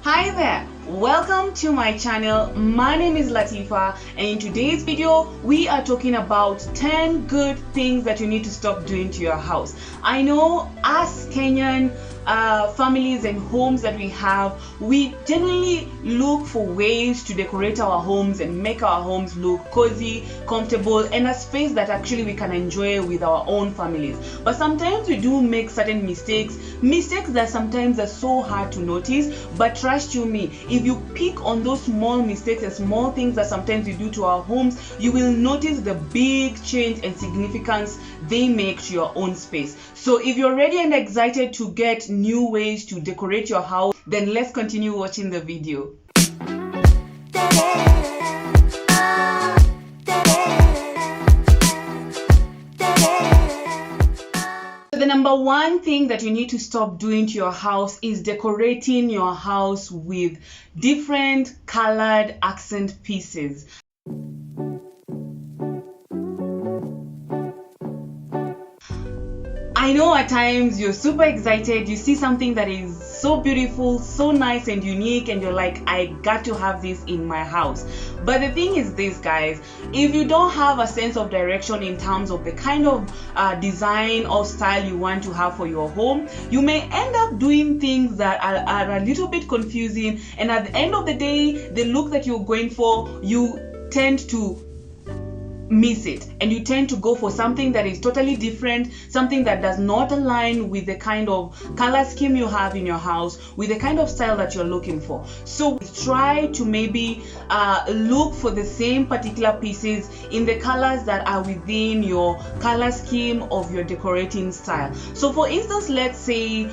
Hi there, welcome to my channel. My name is Latifa, and in today's video we are talking about 10 good things that you need to stop doing to your house. I know as Kenyan families and homes that we have, we generally look for ways to decorate our homes and make our homes look cozy, comfortable, and a space that actually we can enjoy with our own families. But sometimes we do make certain mistakes that sometimes are so hard to notice. But trust you me, if you pick on those small mistakes and small things that sometimes we do to our homes, you will notice the big change and significance they make to your own space. So if you're ready and excited to get new ways to decorate your house, then let's continue watching the video. The number one thing that you need to stop doing to your house is decorating your house with different colored accent pieces. I know at times you're super excited, you see something that is so beautiful, so nice and unique, and you're like, I got to have this in my house. But the thing is this, guys, if you don't have a sense of direction in terms of the kind of design or style you want to have for your home, you may end up doing things that are a little bit confusing, and at the end of the day, the look that you're going for, you tend to miss it, and you tend to go for something that is totally different, something that does not align with the kind of color scheme you have in your house, with the kind of style that you're looking for. So try to maybe look for the same particular pieces in the colors that are within your color scheme of your decorating style. So for instance, let's say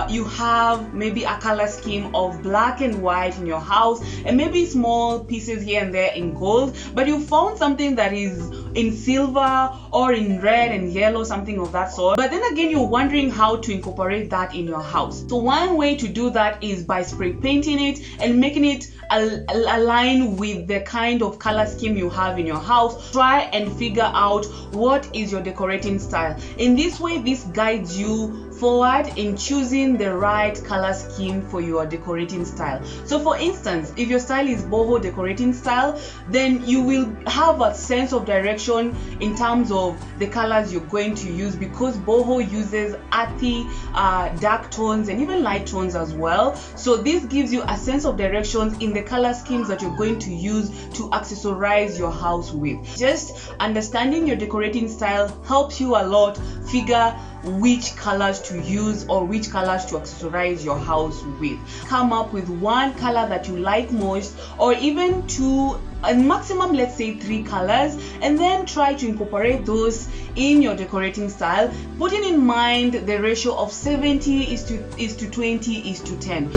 you have maybe a color scheme of black and white in your house, and maybe small pieces here and there in gold, but you found something that is in silver or in red and yellow, something of that sort. But then again, you're wondering how to incorporate that in your house. So one way to do that is by spray painting it and making it align with the kind of color scheme you have in your house. Try and figure out what is your decorating style. In this way, this guides you forward in choosing the right color scheme for your decorating style. So for instance, if your style is boho decorating style, then you will have a sense of direction in terms of the colors you're going to use, because boho uses earthy, dark tones and even light tones as well. So this gives you a sense of direction in the color schemes that you're going to use to accessorize your house with. Just understanding your decorating style helps you a lot figure which colors to use or which colors to accessorize your house with. Come up with one color that you like most, or even two, a maximum, let's say 3 colors, and then try to incorporate those in your decorating style, putting in mind the ratio of 70 is to 20 is to 10.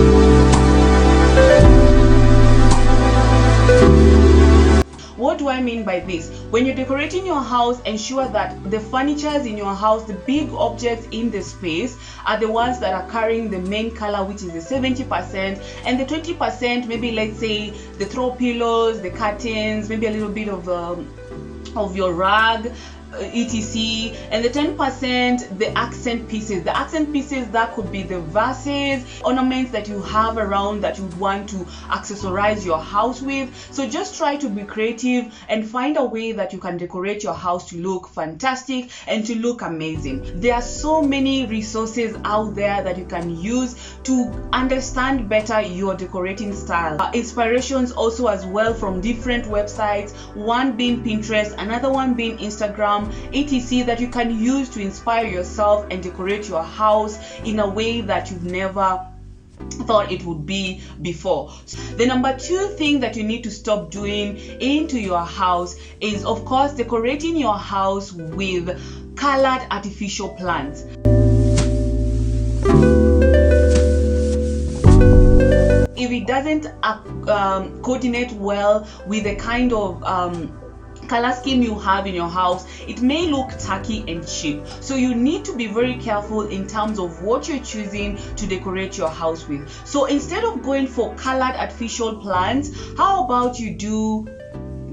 What do I mean by this? When you're decorating your house, ensure that the furnitures in your house, the big objects in the space, are the ones that are carrying the main color, which is the 70%, and the 20%, maybe let's say the throw pillows, the curtains, maybe a little bit of your rug, etc, and the 10% the accent pieces. The accent pieces, that could be the vases, ornaments that you have around that you would want to accessorize your house with. So just try to be creative and find a way that you can decorate your house to look fantastic and to look amazing. There are so many resources out there that you can use to understand better your decorating style. Inspirations also as well from different websites, one being Pinterest, another one being Instagram, etc, that you can use to inspire yourself and decorate your house in a way that you've never thought it would be before. The number 2 thing that you need to stop doing into your house is, of course, decorating your house with colored artificial plants. If it doesn't coordinate well with the kind of color scheme you have in your house, it may look tacky and cheap. So you need to be very careful in terms of what you're choosing to decorate your house with. So instead of going for colored artificial plants, how about you do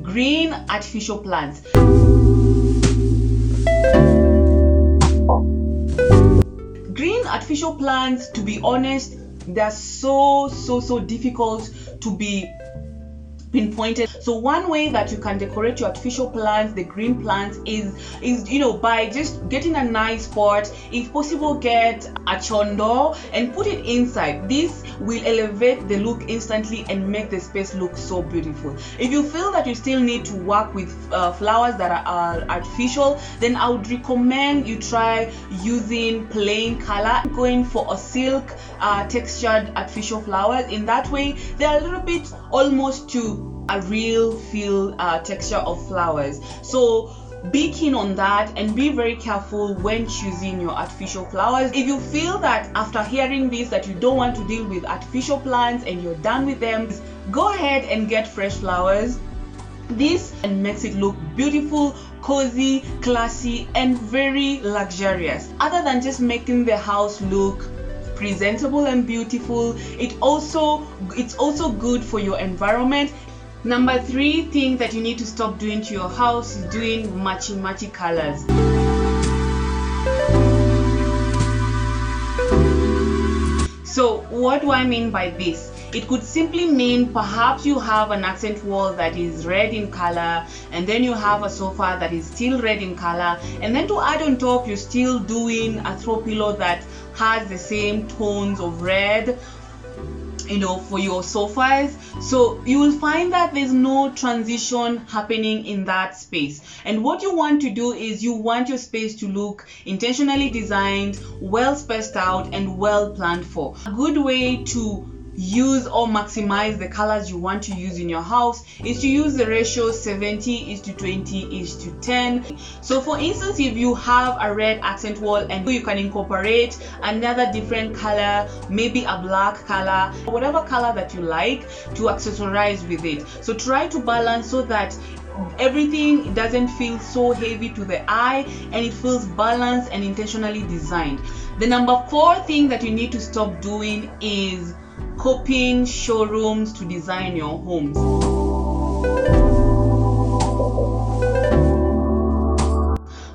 green artificial plants? Green artificial plants, to be honest, they're so difficult to be pinpointed. So one way that you can decorate your artificial plants, the green plants, is by just getting a nice pot. If possible, get a chondo and put it inside. This will elevate the look instantly and make the space look so beautiful. If you feel that you still need to work with flowers that are artificial, then I would recommend you try using plain color, going for a silk textured artificial flowers. In that way, they're a little bit almost to a real feel texture of flowers. So be keen on that and be very careful when choosing your artificial flowers. If you feel that after hearing this that you don't want to deal with artificial plants and you're done with them, go ahead and get fresh flowers. This makes it look beautiful, cozy, classy, and very luxurious. Other than just making the house look presentable and beautiful, it's also good for your environment. Number 3 thing that you need to stop doing to your house is doing matchy colors. So what do I mean by this? It could simply mean perhaps you have an accent wall that is red in color, and then you have a sofa that is still red in color, and then to add on top, you're still doing a throw pillow that has the same tones of red, for your sofas. So you will find that there's no transition happening in that space. And what you want to do is you want your space to look intentionally designed, well spaced out, and well planned for. A good way to use or maximize the colors you want to use in your house is to use the ratio 70:20:10. So for instance, if you have a red accent wall and you can incorporate another different color, maybe a black color, whatever color that you like, to accessorize with it. So try to balance so that everything doesn't feel so heavy to the eye and it feels balanced and intentionally designed. The number 4 thing that you need to stop doing is copying showrooms to design your homes.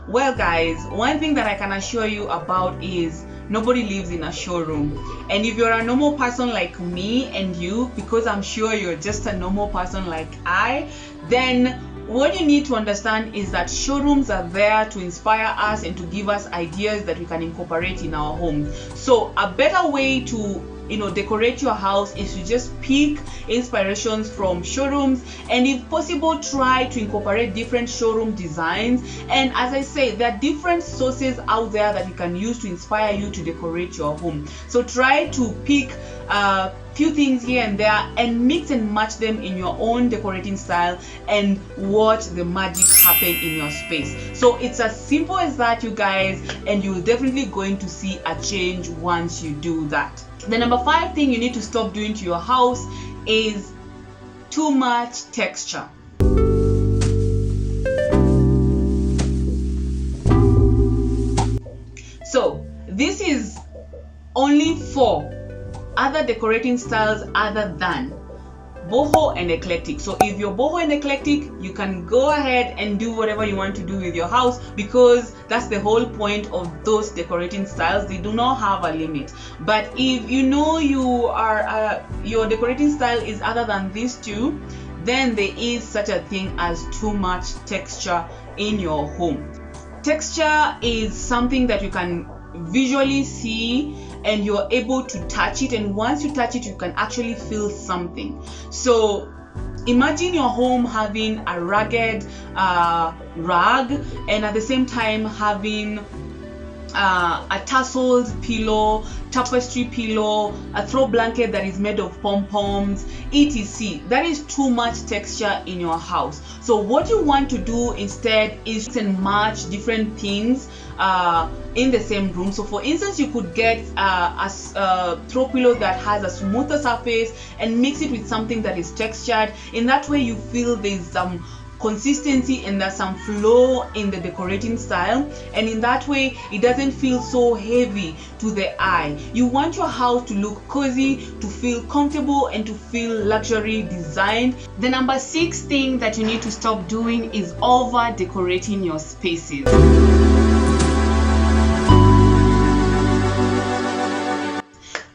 Well guys, one thing that I can assure you about is nobody lives in a showroom. And if you're a normal person like me and you, because I'm sure you're just a normal person like I, then what you need to understand is that showrooms are there to inspire us and to give us ideas that we can incorporate in our home. So a better way to decorate your house is to just pick inspirations from showrooms, and if possible, try to incorporate different showroom designs. And as I say, there are different sources out there that you can use to inspire you to decorate your home. So try to pick a few things here and there and mix and match them in your own decorating style and watch the magic happen in your space. So it's as simple as that, you guys, and you're definitely going to see a change once you do that. The number 5 thing you need to stop doing to your house is too much texture. So this is only for other decorating styles other than boho and eclectic. So if you're boho and eclectic, you can go ahead and do whatever you want to do with your house, because that's the whole point of those decorating styles. They do not have a limit. But if your decorating style is other than these two, then there is such a thing as too much texture in your home. Texture is something that you can visually see and you're able to touch it, and once you touch it, you can actually feel something. So imagine your home having a ragged rug, and at the same time having a tasseled pillow, tapestry pillow, a throw blanket that is made of pom-poms, etc. That is too much texture in your house. So what you want to do instead is to match different things in the same room. So for instance, you could get a throw pillow that has a smoother surface and mix it with something that is textured. In that way, you feel there's some consistency and there's some flow in the decorating style, and in that way it doesn't feel so heavy to the eye. You want your house to look cozy, to feel comfortable, and to feel luxury designed. The number 6 thing that you need to stop doing is over decorating your spaces.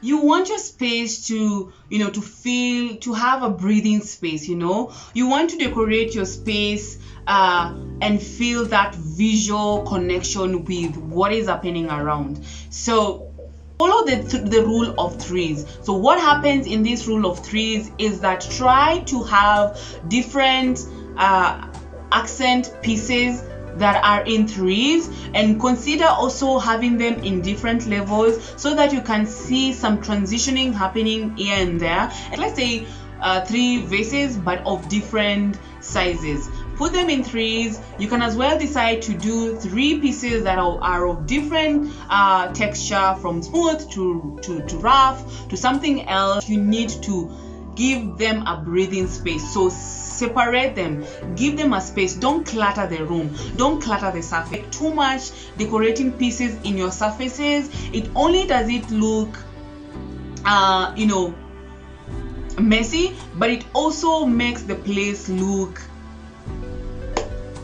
You want your space to, to have a breathing space. You want to decorate your space and feel that visual connection with what is happening around. So follow the rule of threes. So what happens in this rule of threes is that try to have different accent pieces that are in threes, and consider also having them in different levels so that you can see some transitioning happening here and there. And let's say 3 vases but of different sizes. Put them in threes. You can as well decide to do 3 pieces that are of different texture, from smooth to rough to something else. You need to give them a breathing space. So separate them, give them a space. Don't clutter the room, don't clutter the surface. Too much decorating pieces in your surfaces, it only does it look messy, but it also makes the place look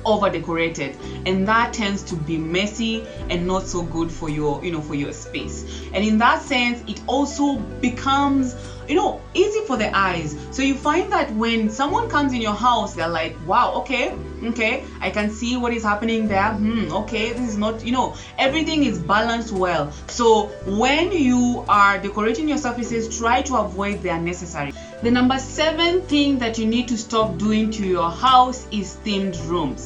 over decorated, and that tends to be messy and not so good for your for your space. And in that sense, it also becomes easy for the eyes. So you find that when someone comes in your house, they're like, wow, okay, I can see what is happening there. Okay, this is not, everything is balanced well. So when you are decorating your surfaces, try to avoid the unnecessary. The number 7 thing that you need to stop doing to your house is themed rooms.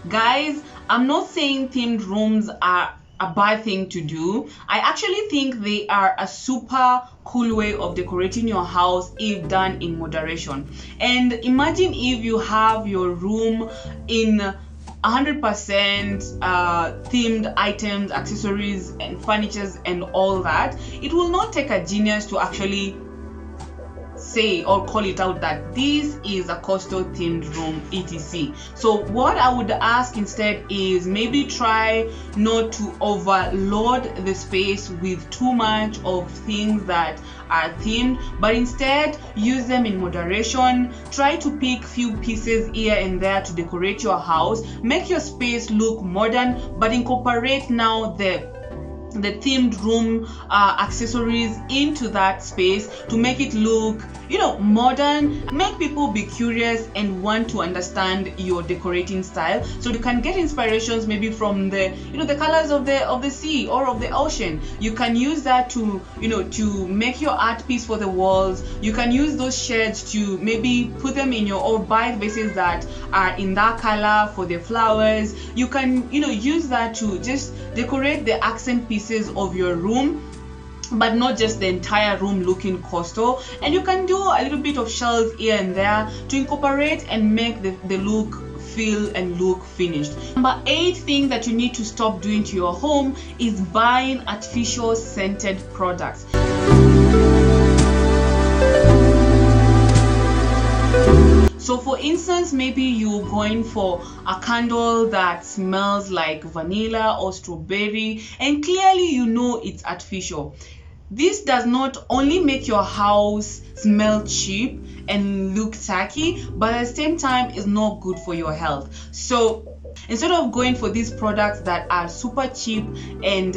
Guys, I'm not saying themed rooms are a bad thing to do. I actually think they are a super cool way of decorating your house if done in moderation. And imagine if you have your room in 100% themed items, accessories and furnitures and all that. It will not take a genius to actually say or call it out that this is a coastal themed room, etc. So what I would ask instead is maybe try not to overload the space with too much of things that are themed, but instead use them in moderation. Try to pick few pieces here and there to decorate your house. Make your space look modern, but incorporate now the themed room accessories into that space to make it look modern, make people be curious and want to understand your decorating style. So you can get inspirations maybe from the the colors of the sea or of the ocean. You can use that to to make your art piece for the walls. You can use those shades to maybe put them in your, or buy vases that are in that color for the flowers. You can use that to just decorate the accent pieces of your room, but not just the entire room looking coastal. And you can do a little bit of shells here and there to incorporate and make the look feel and look finished. Number 8 thing that you need to stop doing to your home is buying artificial scented products. So for instance, maybe you're going for a candle that smells like vanilla or strawberry, and clearly it's artificial. This does not only make your house smell cheap and look tacky, but at the same time is not good for your health. So instead of going for these products that are super cheap and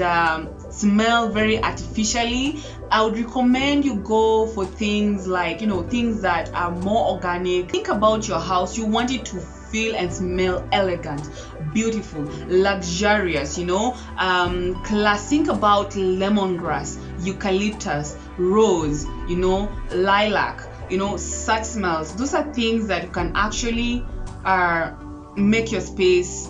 smell very artificially, I would recommend you go for things like things that are more organic. Think about your house. You want it to feel and smell elegant, beautiful, luxurious, class. Think about lemongrass, eucalyptus, rose, lilac, such smells. Those are things that you can actually make your space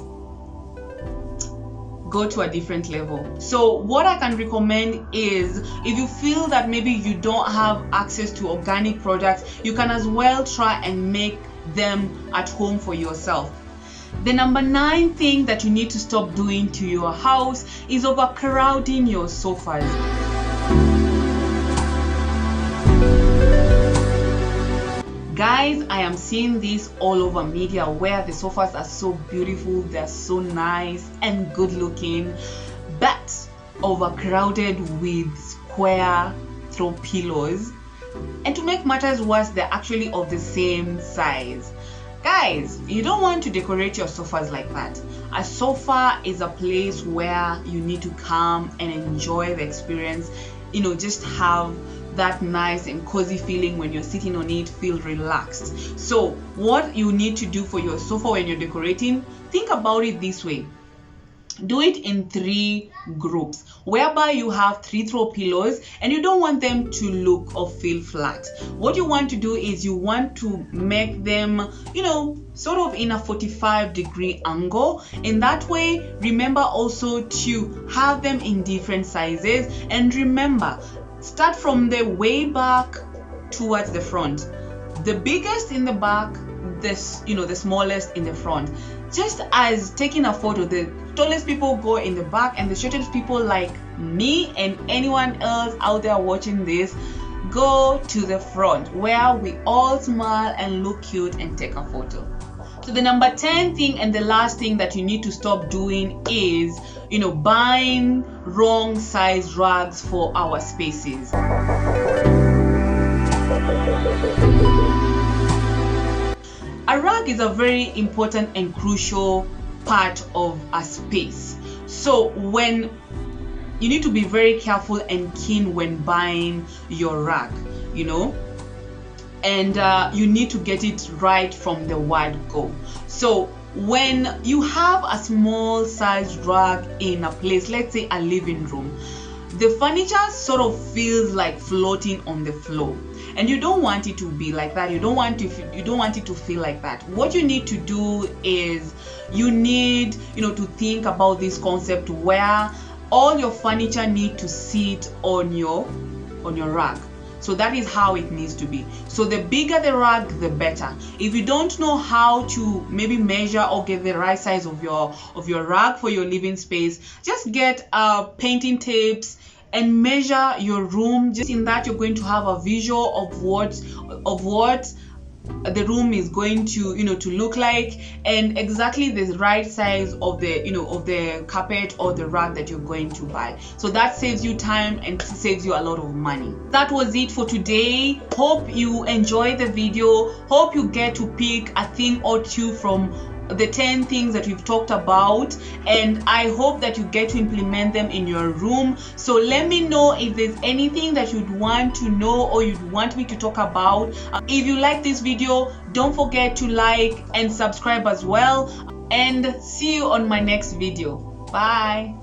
go to a different level. So what I can recommend is, if you feel that maybe you don't have access to organic products, you can as well try and make them at home for yourself. The number 9 thing that you need to stop doing to your house is overcrowding your sofas. Guys, I am seeing this all over media where the sofas are so beautiful, they're so nice and good looking, but overcrowded with square throw pillows. And to make matters worse, they're actually of the same size. Guys, you don't want to decorate your sofas like that. A sofa is a place where you need to come and enjoy the experience, just have that nice and cozy feeling when you're sitting on it, feel relaxed. So what you need to do for your sofa when you're decorating, think about it this way. Do it in 3 groups, whereby you have 3 throw pillows and you don't want them to look or feel flat. What you want to do is you want to make them, sort of in a 45-degree angle. In that way, remember also to have them in different sizes, and remember, start from the way back towards the front. The biggest in the back, the smallest in the front. Just as taking a photo, the tallest people go in the back and the shortest people, like me and anyone else out there watching this, go to the front, where we all smile and look cute and take a photo. So the number 10 thing and the last thing that you need to stop doing is, buying wrong size rugs for our spaces. A rug is a very important and crucial part of a space. So when you need to be very careful and keen when buying your rug, and you need to get it right from the word go. So when you have a small sized rug in a place, let's say a living room, the furniture sort of feels like floating on the floor, and you don't want it to be like that. You don't want it to feel like that. What you need to do is you need to think about this concept where all your furniture need to sit on your rug. So that is how it needs to be. So the bigger the rug, the better. If you don't know how to maybe measure or get the right size of your rug for your living space, just get painting tapes and measure your room. Just in that, you're going to have a visual of what the room is going to to look like, and exactly the right size of the carpet or the rug that you're going to buy. So that saves you time and saves you a lot of money. That was it for today. Hope you enjoyed the video. Hope you get to pick a thing or two from the 10 things that we've talked about, and I hope that you get to implement them in your room. So let me know if there's anything that you'd want to know or you'd want me to talk about. If you like this video, don't forget to like and subscribe as well, and see you on my next video. Bye.